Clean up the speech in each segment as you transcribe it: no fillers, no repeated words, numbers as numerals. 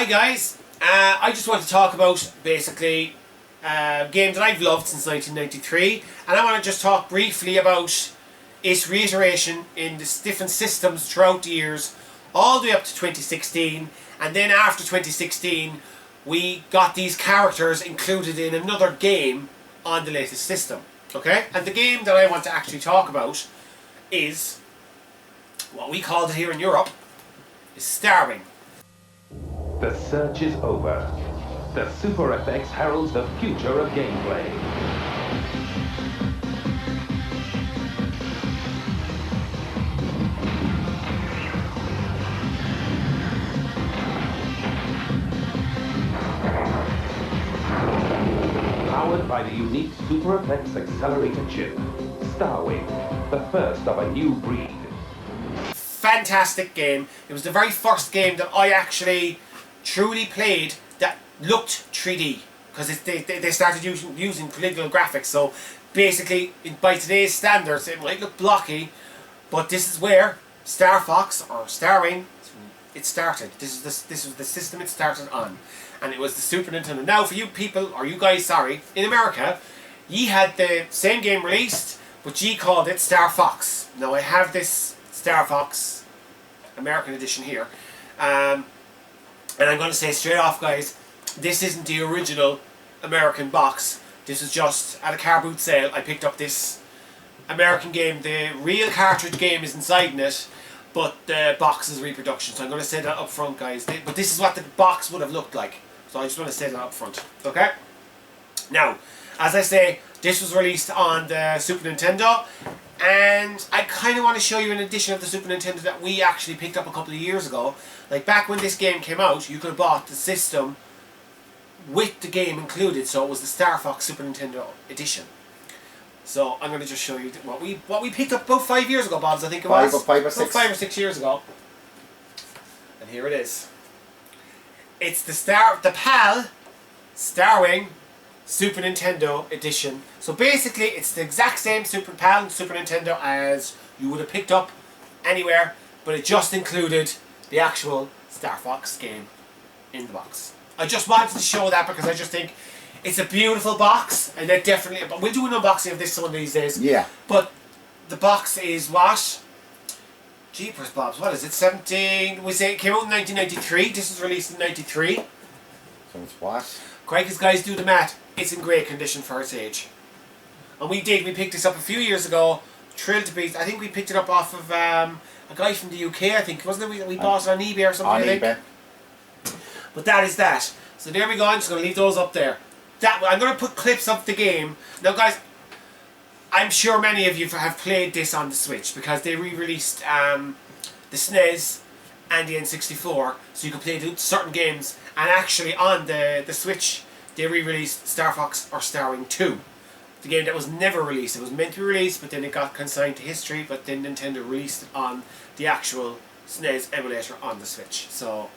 guys, I just want to talk about basically a game that I've loved since 1993, and I want to just talk briefly about its reiteration in this different systems throughout the years, all the way up to 2016, and then after 2016 we got these characters included in another game on the latest system. Okay? And the game that I want to actually talk about is what we called it here in Europe is Starwing. The search is over. The Super FX heralds the future of gameplay. Powered by the unique Super FX accelerator chip, Starwing, the first of a new breed. Fantastic game. It was the very first game that I actually truly played that looked 3D, because they started using polygonal graphics. So basically, by today's standards, it might look blocky, but this is where Starfox or Starwing it started. This was the system it started on, and it was the Super Nintendo. Now, for you people, or you guys, sorry, in America, ye had the same game released, but ye called it Starfox. Now I have this Starfox American edition here. And I'm going to say straight off, guys, this isn't the original American box. This is just at a car boot sale. I picked up this American game. The real cartridge game is inside in it, but the box is a reproduction. So I'm going to say that up front, guys. But this is what the box would have looked like. So I just want to say that up front. Okay? Now, as I say, this was released on the Super Nintendo. And I kind of want to show you an edition of the Super Nintendo that we actually picked up a couple of years ago. Like back when this game came out, you could have bought the system with the game included. So it was the Starfox Super Nintendo edition. So I'm going to just show you what we picked up about 5 years ago, Bobs. I think it was five or six. About 5 or 6 years ago. And here it is. It's the PAL Starwing Super Nintendo edition. So basically it's the exact same Super PAL and Super Nintendo as you would have picked up anywhere, but it just included the actual Starfox game in the box. I just wanted to show that because I just think it's a beautiful box, and it definitely, but we'll do an unboxing of this one of these days. Yeah. But the box is what? Jeepers Bobs, what is it? 17, we say it came out in 1993, this was released in 93. So it's what? Crikey's, guys, do the math. It's in great condition for its age. And we picked this up a few years ago, thrilled to be, I think we picked it up off of a guy from the UK, I think, wasn't it? We bought it on eBay or something, On I think. eBay. But that is that. So there we go, I'm just going to leave those up there. I'm going to put clips of the game. Now guys, I'm sure many of you have played this on the Switch, because they re-released the SNES and the N64, so you can play certain games. And actually on the Switch, they re-released Starfox or Starwing 2. The game that was never released. It was meant to be released, but then it got consigned to history, but then Nintendo released it on the actual SNES emulator on the Switch. So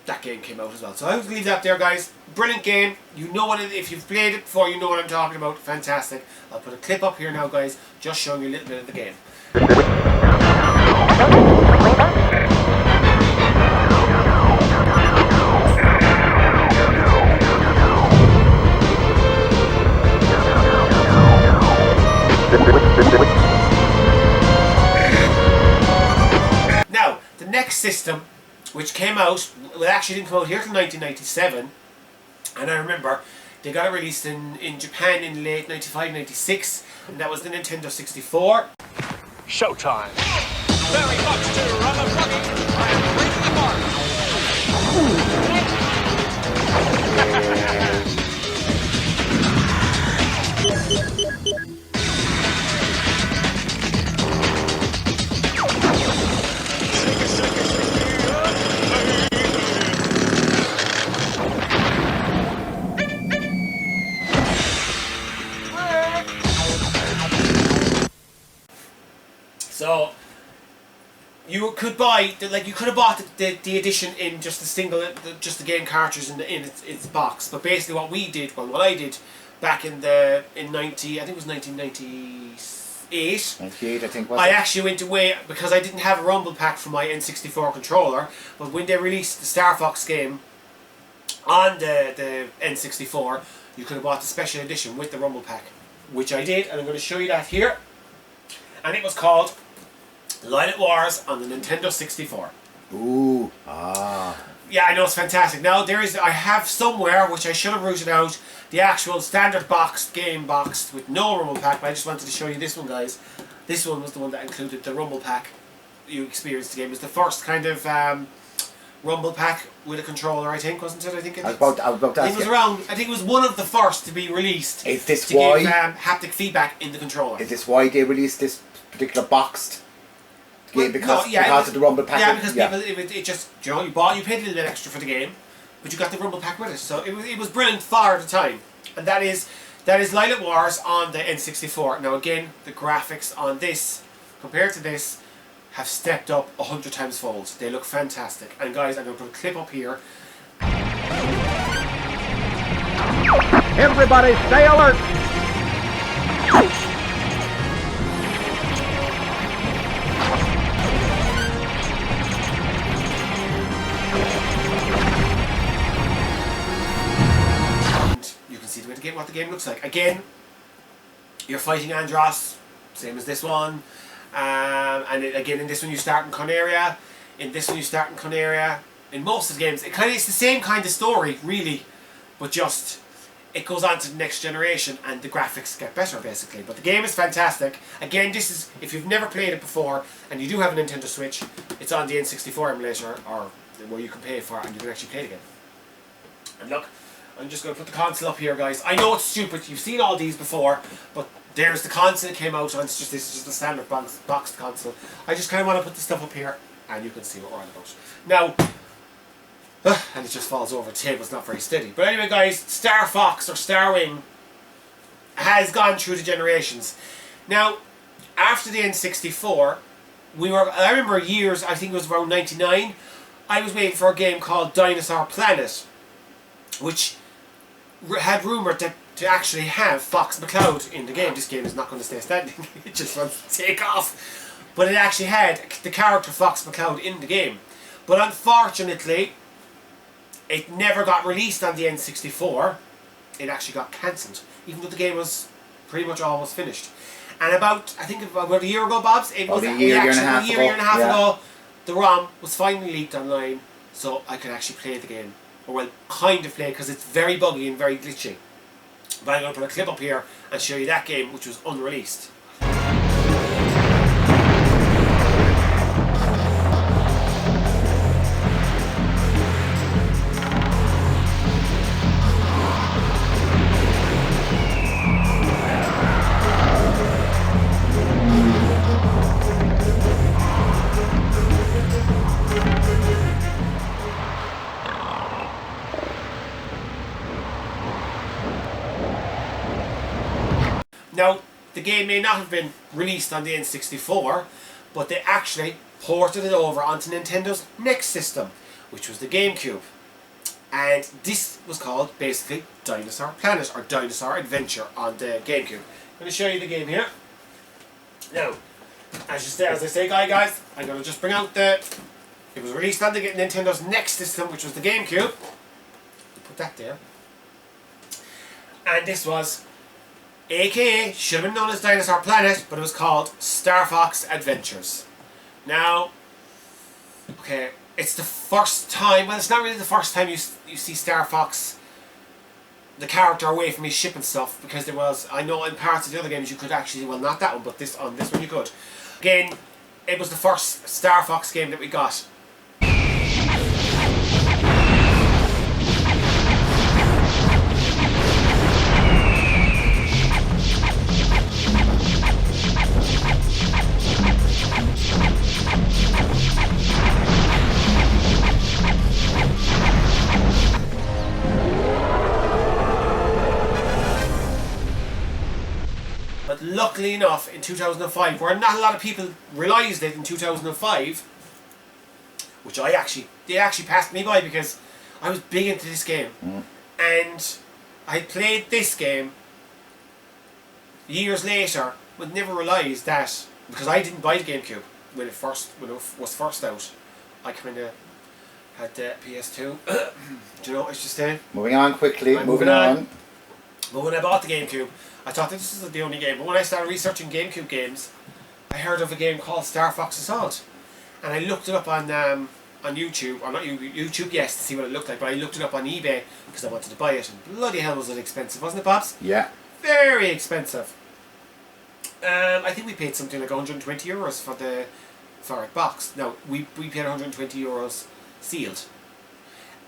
that game came out as well. So I would leave that there, guys. Brilliant game. You know what if you've played it before, you know what I'm talking about. Fantastic. I'll put a clip up here now, guys, just showing you a little bit of the game. Now, the next system, which came out, well, actually didn't come out here till 1997, and I remember they got it released in Japan in late 95, 96, and that was the Nintendo 64. Showtime! Very much to run a buggy. I am breaking So you could buy, you could have bought the edition in just the single, just the game cartridge in its box. But basically, what we did, well, what I did back in 90, I think it was 1998, 98. 98, I think, was I it? actually went away because I didn't have a rumble pack for my N64 controller, but when they released the Starfox game on the N64, you could have bought the special edition with the rumble pack, which I did, and I'm going to show you that here. And it was called Light Wars on the Nintendo 64. Ooh, ah. Yeah, I know, it's fantastic. Now I have somewhere, which I should have routed out, the actual standard game boxed with no rumble pack, but I just wanted to show you this one, guys. This one was the one that included the rumble pack you experienced the game. It was the first kind of rumble pack with a controller, I think, wasn't it? I think it was. I was about to I ask think it was you. around. I think it was one of the first to be released. Is this to why? give haptic feedback in the controller? Is this why they released this particular boxed game? Because because of the rumble pack? Yeah, because people, it just, you know, you paid a little bit extra for the game, but you got the rumble pack with it. So it was brilliant for the time, and that is Light Wars on the N64. Now again, the graphics on this compared to this have stepped up 100 times fold. They look fantastic. And guys, I'm going to put a clip up here. Everybody stay alert. And you can see what the game looks like. Again, you're fighting Andros, same as this one. Again, in this one you start in Conaria. In this one you start in Conaria. In most of the games, it's the same kind of story, really, but just it goes on to the next generation and the graphics get better, basically. But the game is fantastic. Again, this is, if you've never played it before and you do have a Nintendo Switch, it's on the N64 emulator, or where you can pay for it and you can actually play it again. And look, I'm just going to put the console up here, guys. I know it's stupid, you've seen all these before, but there's the console that came out, and this is just a standard boxed console. I just kind of want to put the stuff up here, and you can see what we're on about. Now, and it just falls over the table, it's not very steady. But anyway, guys, Starfox or Starwing has gone through the generations. Now, after the N64, I remember years, I think it was around 99, I was waiting for a game called Dinosaur Planet, which had rumoured to actually have Fox McCloud in the game. This game is not going to stay standing, it just wants to take off. But it actually had the character Fox McCloud in the game. But unfortunately, it never got released on the N64. It actually got cancelled, even though the game was pretty much almost finished. And I think about a year ago, Bobs, it was a year and a half ago, the ROM was finally leaked online, so I could actually play the game. Or well, kind of play, because it's very buggy and very glitchy. But I'm going to put a clip up here and show you that game, which was unreleased. Now, the game may not have been released on the N64, but they actually ported it over onto Nintendo's next system, which was the GameCube. And this was called, basically, Dinosaur Planet, or Dinosaur Adventure on the GameCube. I'm going to show you the game here. Now, as I say, guys, I'm going to just bring out it was released on the Nintendo's next system, which was the GameCube. Put that there. And this was, aka, should have been known as Dinosaur Planet, but it was called Starfox Adventures. Now, okay, it's the first time, well, it's not really the first time you see Starfox, the character, away from his ship and stuff, because there was, I know in parts of the other games you could actually, well, not that one, but on this one you could. Again, it was the first Starfox game that we got. But luckily enough, in 2005, where not a lot of people realised it in 2005, which they actually passed me by because I was big into this game. And I played this game years later would never realise that, because I didn't buy the GameCube when it was first out. I kind of had the PS2. Do you know what I was just saying? Moving on quickly. I'm Moving moving on. But when I bought the GameCube, I thought that this was the only game. But when I started researching GameCube games, I heard of a game called Starfox Assault, and I looked it up on YouTube, or not YouTube, yes, to see what it looked like. But I looked it up on eBay because I wanted to buy it, and bloody hell was it expensive, wasn't it, Bobs? Yeah. Very expensive. I think we paid something like €120 for it boxed. No, we paid €120 sealed.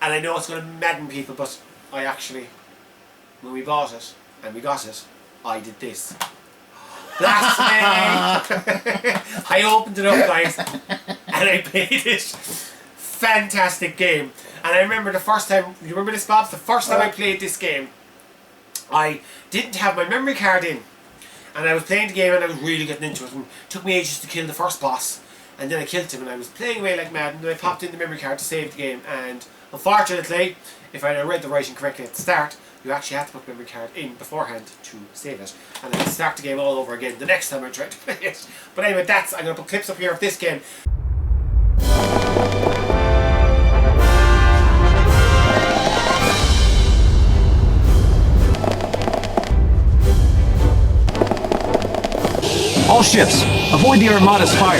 And I know it's going to madden people, but I actually, when we bought it and we got it, I did this. Blasphemy! I opened it up, guys, and I played it. Fantastic game. And I remember the first time, you remember this, Bobs? The first time I played this game, I didn't have my memory card in. And I was playing the game and I was really getting into it, and it took me ages to kill the first boss. And then I killed him and I was playing away like mad, and then I popped in the memory card to save the game, and unfortunately, if I had read the writing correctly at the start, you actually had to put the memory card in beforehand to save it. And I had to start the game all over again the next time I tried to play it. But anyway, I'm going to put clips up here of this game. All ships, avoid the Armada's fire.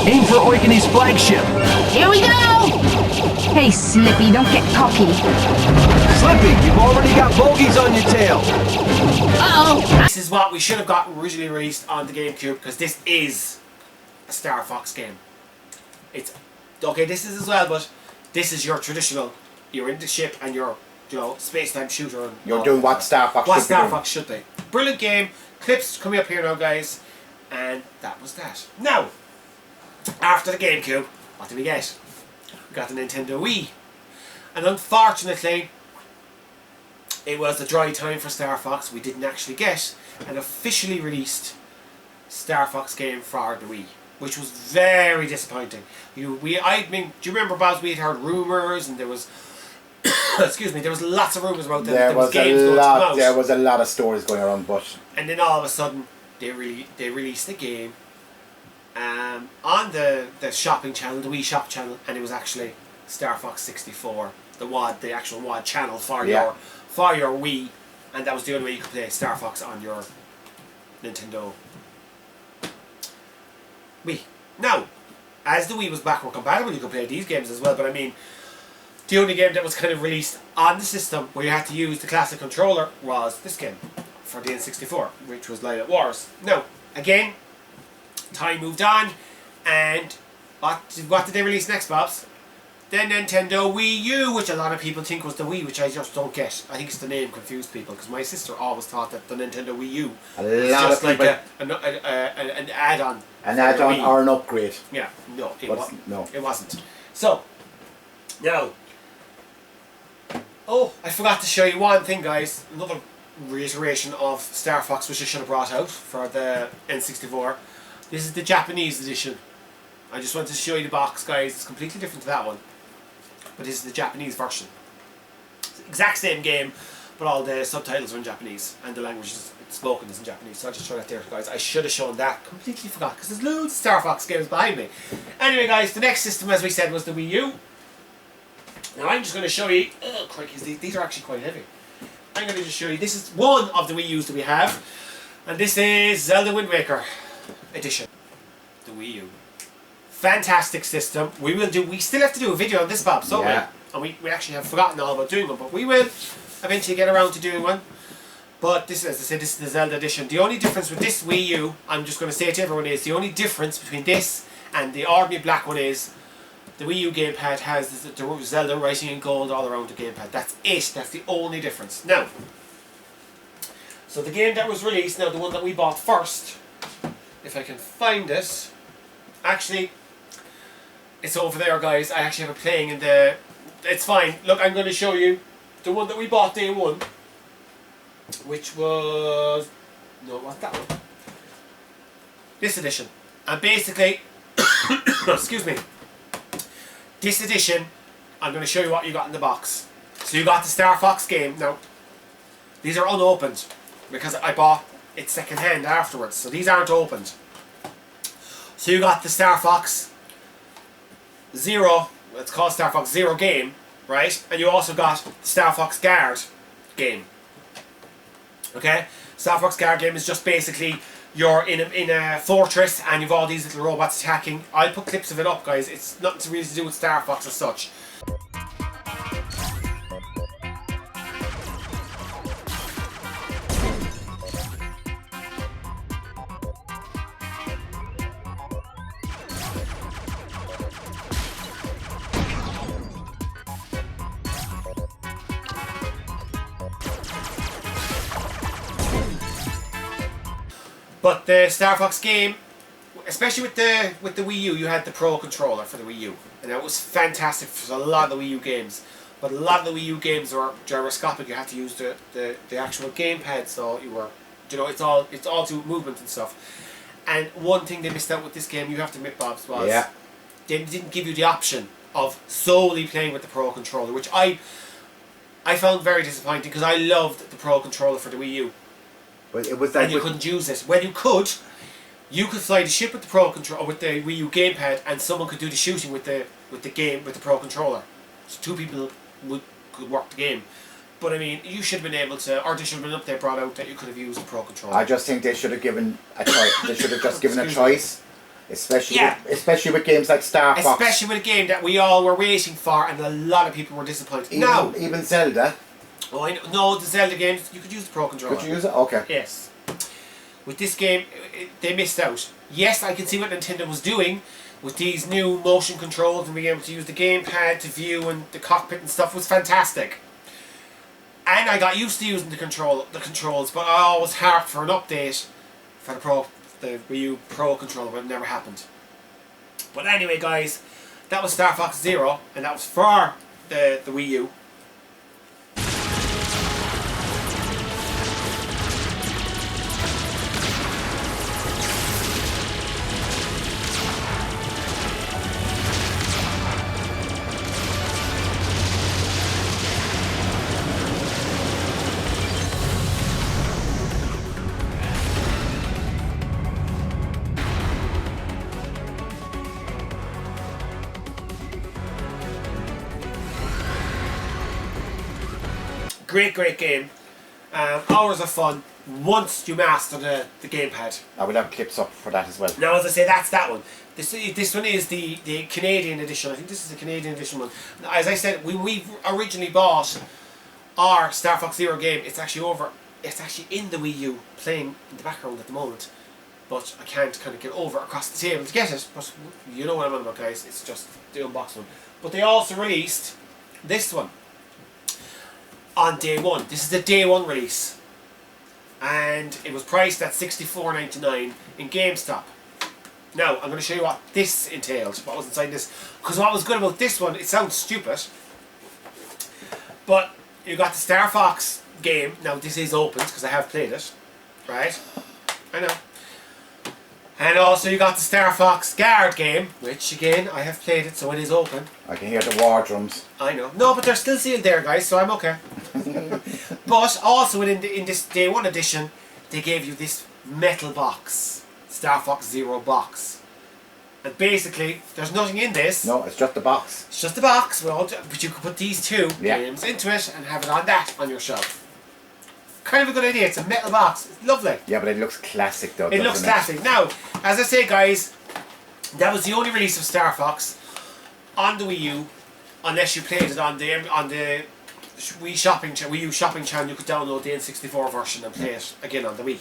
Aim for Oikone's flagship. Here we go! Hey, Slippy, don't get cocky. Slippy, you've already got bogeys on your tail. Uh-oh. This is what we should have got originally released on the GameCube, because this is a Star Fox game. It's okay, this is as well, but this is your traditional. You're in the ship and you're, space-time shooter. And You're doing what Star Fox what should be Star doing. Fox should be. Brilliant game. Clips coming up here now, guys. And that was that. Now, after the GameCube, what did we get? We got the Nintendo Wii. And unfortunately, it was the dry time for Star Fox. We didn't actually get an officially released Star Fox game for the Wii, which was very disappointing. I mean, do you remember, Bobs? We had heard rumours, and there was, excuse me, there was lots of rumours about There was a lot of stories going around, but and then all of a sudden, they released the game on the shopping channel, the Wii Shop channel, and it was actually Star Fox 64, the actual WAD channel for your Wii, and that was the only way you could play Star Fox on your Nintendo Wii. Now, as the Wii was backward compatible, you could play these games as well, but I mean, the only game that was kind of released on the system where you had to use the classic controller was this game for the N64, which was Light Wars. Now, again, time moved on, and what did they release next, Bobs? The Nintendo Wii U, which a lot of people think was the Wii, which I just don't get. I think it's the name confused people, because my sister always thought that the Nintendo Wii U was just like an add-on. an add-on or an upgrade. Yeah, no, it wasn't. No. It wasn't. So, now, I forgot to show you one thing, guys. Another reiteration of Star Fox, which I should have brought out for the N64. This is the Japanese edition. I just wanted to show you the box, guys. It's completely different to that one, but this is the Japanese version. It's the exact same game, but all the subtitles are in Japanese and the language is spoken is in Japanese. So I'll just show that there, guys. I should have shown that. Completely forgot, because there's loads of Star Fox games behind me. Anyway, guys, the next system, as we said, was the Wii U. Now I'm just going to show you. Oh, crikey, these are actually quite heavy. I'm going to just show you. This is one of the Wii U's that we have, and this is Zelda Wind Waker edition. The Wii U. Fantastic system. We still have to do a video on this, Bob, so and we actually have forgotten all about doing one, but we will eventually get around to doing one. But this, as I said, this is the Zelda edition. The only difference with this Wii U, I'm just going to say it to everyone, is the only difference between this and the ordinary black one is the Wii U gamepad has the Zelda writing in gold all around the gamepad. That's it. That's the only difference. Now, so the game that was released, now the one that we bought first, if I can find it, actually, it's over there, guys. I actually have it playing in the... It's fine. Look, I'm going to show you the one that we bought day one, which was... No, what's that one? This edition. And basically... excuse me. This edition, I'm going to show you what you got in the box. So you got the Star Fox game. Now, these are unopened, because I bought it's second hand afterwards. So these aren't opened. So you got the Starfox Zero, it's called Starfox Zero game, right? And you also got the Starfox Guard game. Okay? Starfox Guard game is just basically you're in a fortress and you've all these little robots attacking. I'll put clips of it up, guys. It's nothing really to do with Starfox as such. But the Starfox game, especially with the Wii U, you had the Pro controller for the Wii U, and that was fantastic for a lot of the Wii U games. But a lot of the Wii U games were gyroscopic. You had to use the actual gamepad, so you were, you know, it's all to movement and stuff. And one thing they missed out with this game, you have to admit, Bobs, was they didn't give you the option of solely playing with the Pro controller, which I found very disappointing because I loved the Pro controller for the Wii U. But it was like and you couldn't use it. When you could fly the ship with the Pro controller, with the Wii U gamepad, and someone could do the shooting with the Pro controller. So two people could work the game. But I mean, you should have been able to, or they should have been up there brought out that you could have used a Pro controller. I just think they should have given a choice. They should have just given a choice, especially with games like Star Fox. Especially with a game that we all were waiting for, and a lot of people were disappointed. Even Zelda. Oh, I know. No, the Zelda games, you could use the Pro controller. Could you use it? Okay. Yes. With this game, they missed out. Yes, I can see what Nintendo was doing with these new motion controls and being able to use the gamepad to view and the cockpit and stuff was fantastic. And I got used to using the controls, but I always harped for an update for the Wii U Pro controller, but it never happened. But anyway, guys, that was Starfox Zero, and that was for the Wii U. Great game. Hours of fun once you master the gamepad. I will have clips up for that as well. Now, as I say, that's that one. This one is the Canadian edition. I think this is the Canadian edition one. As I said, when we originally bought our Starfox Zero game, it's actually in the Wii U, playing in the background at the moment. But I can't kind of get over across the table to get it. But you know what I'm on about, guys. It's just the unboxed one. But they also released this one on day one. This is the day one release, and it was priced at $64.99 in GameStop. Now I'm going to show you what this entailed, what was inside this, because what was good about this one, it sounds stupid, but you got the Starfox game. Now this is opened because I have played it, right? I know. And also you got the Starfox Guard game, which again, I have played it, so it is open. I can hear the war drums. I know. No, but they're still sealed there, guys, so I'm okay. But also in this Day 1 edition, they gave you this metal box. Starfox Zero box. And basically, there's nothing in this. No, it's just the box. It's just a box, but you could put these two games into it and have it on your shelf. Kind of a good idea. It's a metal box. It's lovely. Yeah, but it looks classic though. It looks classic. Now, as I say, guys, that was the only release of Starfox on the Wii U, unless you played it on the Wii U shopping channel. You could download the N64 version and play it again on the Wii.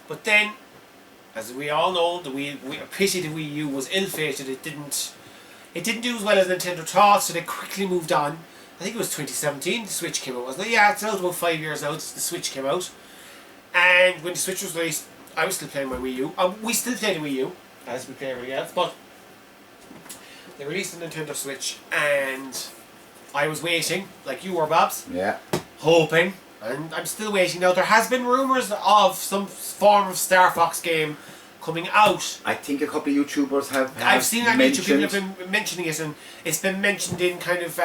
But then, as we all know, the Wii U was ill-fated. It didn't do as well as Nintendo thought, so they quickly moved on. I think it was 2017 the Switch came out, wasn't it? Yeah, it's about 5 years now since the Switch came out. And when the Switch was released, I was still playing my Wii U. We still play the Wii U, as we play everything else, but they released the Nintendo Switch, and I was waiting, like you were, Babs. Yeah. Hoping, and I'm still waiting. Now, there has been rumours of some form of Starfox game coming out. I think a couple of YouTubers have I've seen it on YouTube, people mentioned. have been mentioning it, and it's been mentioned in kind of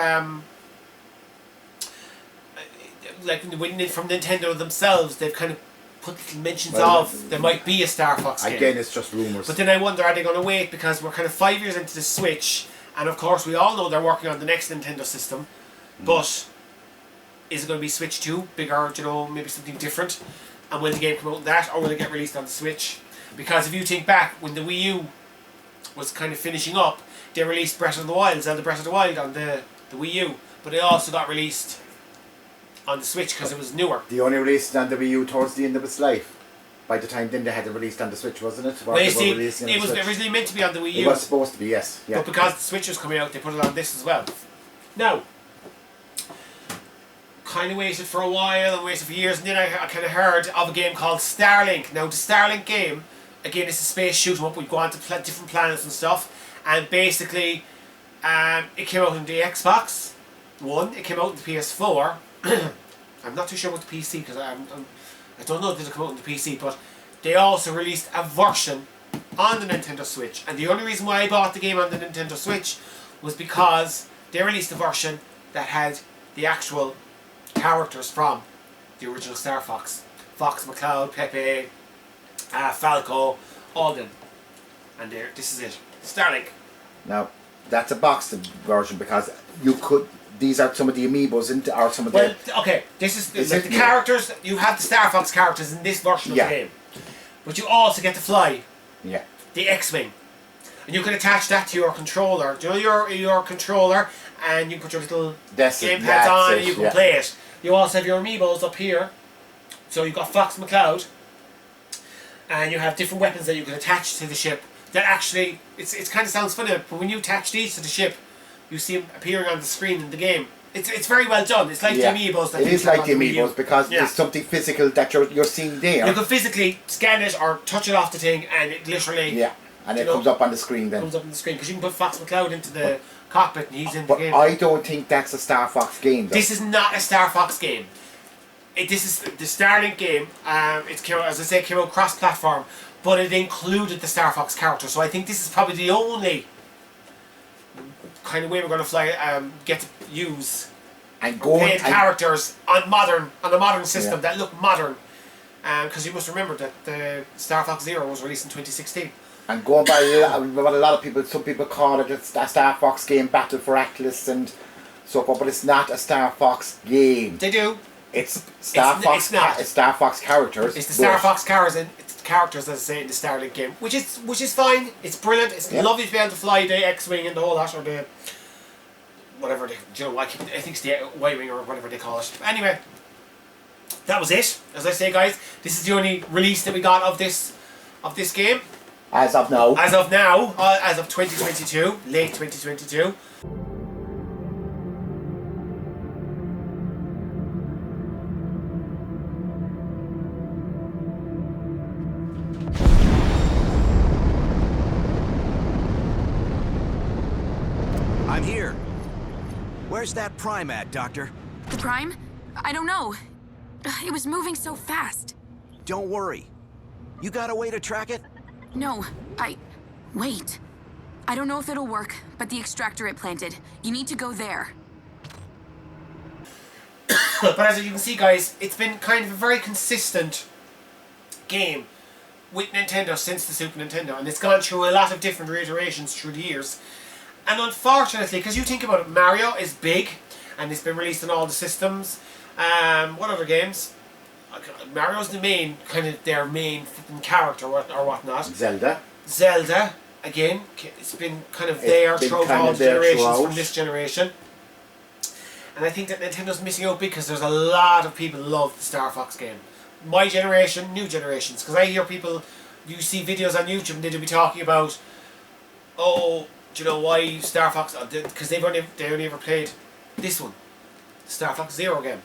like from Nintendo themselves, they've kind of put little mentions of there might be a Star Fox game. Again, it's just rumours. But then I wonder, are they going to wait, because we're kind of 5 years into the Switch, and of course we all know they're working on the next Nintendo system, but is it going to be Switch 2, bigger, you know, maybe something different? And will the game come out on that, or will it get released on the Switch? Because if you think back, when the Wii U was kind of finishing up, they released Zelda Breath of the Wild on the Wii U, but it also got released on the Switch because it was newer. They only released on the Wii U towards the end of its life. By the time then they had it released on the Switch, wasn't it? Well, you see, it was originally meant to be on the Wii U. It was supposed to be, yes. Yeah. But because the Switch was coming out, they put it on this as well. Now, kind of waited for a while and waited for years, and then I kind of heard of a game called Starlink. Now, the Starlink game, again, it's a space shoot 'em up. We go on to different planets and stuff, and basically, it came out on the Xbox One. It came out on the PS4. I'm not too sure about the PC because I don't know if it'll come out on the PC, but they also released a version on the Nintendo Switch. And the only reason why I bought the game on the Nintendo Switch was because they released a version that had the actual characters from the original Star Fox. Fox, McCloud, Pepe, Falco, all them. And there, this is it. Starlink. Now, that's a boxed version because you could. These are some of the amiibos, are some of the. Well, okay, this is like the characters. You have the Star Fox characters in this version of the game, but you also get to fly. Yeah. The X-wing, and you can attach that to your controller. Do you know your controller, and you put your little gamepads on, and you can play it. You also have your amiibos up here, so you've got Fox McCloud, and you have different weapons that you can attach to the ship. That actually, it kind of sounds funny, but when you attach these to the ship, you see them appearing on the screen in the game. It's very well done. It's like the amiibos. That it is like the amiibos because there's something physical that you're seeing there. You can physically scan it or touch it off the thing, and it literally and it comes up on the screen then. Comes up on the screen because you can put Fox McCloud into the cockpit and he's in the game. But I don't think that's a Star Fox game, though. This is not a Star Fox game. This is the Starlink game. It came out, as I say, came out cross-platform, but it included the Star Fox character. So I think this is probably the only kind of way we're going to fly, get to use and play characters on a modern system that look modern. Because you must remember that the Star Fox Zero was released in 2016. And going by what a lot of people, some people call it a Star Fox game, Battle for Atlas and so forth, but it's not a Star Fox game. They do. It's Star Fox characters. It's the Star Fox characters, as I say, in the Starlink game, which is fine. It's brilliant. It's lovely to be able to fly the X-wing and the whole that, or the whatever they, I think it's the Y-wing or whatever they call it. Anyway, that was it. As I say, guys, this is the only release that we got of this game. As of now. As of 2022, late 2022. I'm here. Where's that Prime at, Doctor? The Prime? I don't know. It was moving so fast. Don't worry. You got a way to track it? No, Wait. I don't know if it'll work, but the extractor it planted. You need to go there. But as you can see, guys, it's been kind of a very consistent game with Nintendo since the Super Nintendo, and it's gone through a lot of different iterations through the years. And unfortunately, because you think about it, Mario is big, and it's been released on all the systems. What other games? Mario's the main, kind of their main character or whatnot. Zelda, again, it's been kind of there throughout all the generations from this generation. And I think that Nintendo's missing out because there's a lot of people who love the Star Fox game. My generation, new generations. Because I hear people, you see videos on YouTube and they'll be talking about, oh, do you know why Star Fox? Because they only ever played this one, the Star Fox Zero game.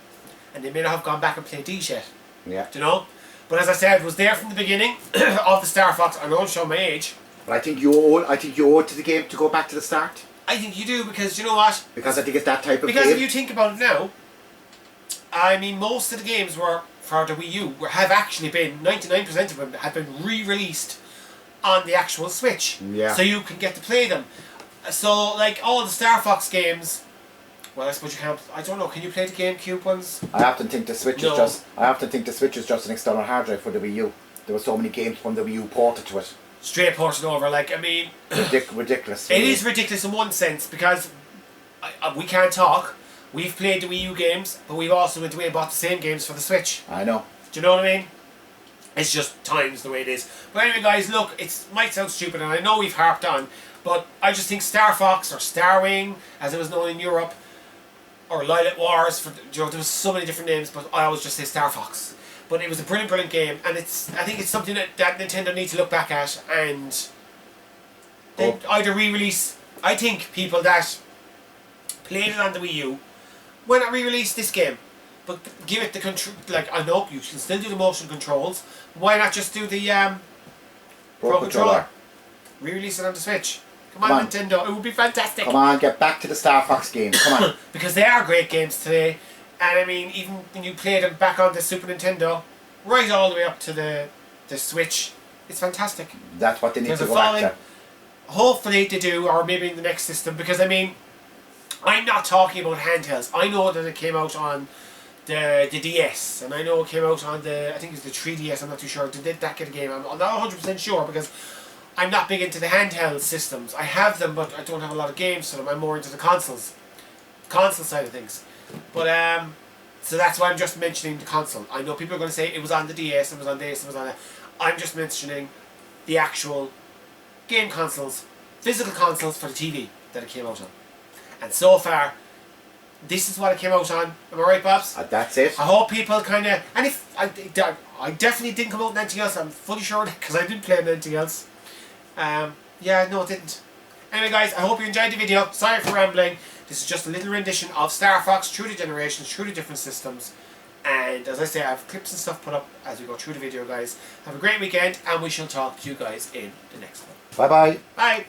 And they may not have gone back and played these yet. Yeah. Do you know? But as I said, it was there from the beginning of the Star Fox. I don't show my age. But I think you owe it to the game to go back to the start. I think you do, because you know what? Because I think it's that type of game. Because if you think about it now, I mean, most of the games were for the Wii U have actually been, 99% of them have been re-released on the actual Switch. Yeah. So you can get to play them. So like all the Star Fox games Well, I suppose you can't. I don't know. Can you play the GameCube ones? I often think the Switch No. is just. I often think the Switch is just an external hard drive for the Wii U. There were so many games from the Wii U ported to it. Straight ported over. Like, I mean, Ridiculous. it is ridiculous in one sense because we can't talk. We've played the Wii U games, but we've also went away and bought the same games for the Switch. I know. Do you know what I mean? It's just times the way it is. But anyway, guys, look, it might sound stupid, and I know we've harped on, but I just think Starfox or Starwing, as it was known in Europe, or Lilac Wars, there was so many different names, but I always just say Starfox. But it was a brilliant, brilliant game, and I think it's something that Nintendo needs to look back at and then either re-release. I think people that played it on the Wii U, why not re-release this game? But give it the control. Like, I know you can still do the motion controls. Why not just do the Pro Controller? Re-release it on the Switch. Come on, Nintendo, it would be fantastic. Come on, get back to the Starfox games. Come on. Because they are great games today, and I mean, even when you play them back on the Super Nintendo, right all the way up to the Switch, it's fantastic. That's what they need There's to a go back following. to. Hopefully they do, or maybe in the next system, because I mean, I'm not talking about handhelds. I know that it came out on the DS, and I know it came out on the, I think it's the 3DS, I'm not too sure. Did that get a game? I'm not 100% sure because I'm not big into the handheld systems. I have them, but I don't have a lot of games for them. I'm more into the console side of things. But so that's why I'm just mentioning the console. I know people are going to say it was on the DS, it was on this, it was on that. I'm just mentioning the actual game consoles, physical consoles for the TV that it came out on. And so far, this is what it came out on. Am I right, Babs? That's it. I hope people kind of, and if I definitely didn't come out with anything else. I'm fully sure because I didn't play anything else. Yeah, no, it didn't. Anyway, guys, I hope you enjoyed the video. Sorry for rambling. This is just a little rendition of Starfox through the generations, through the different systems. And as I say, I have clips and stuff put up as we go through the video, guys. Have a great weekend, and we shall talk to you guys in the next one. Bye-bye. Bye.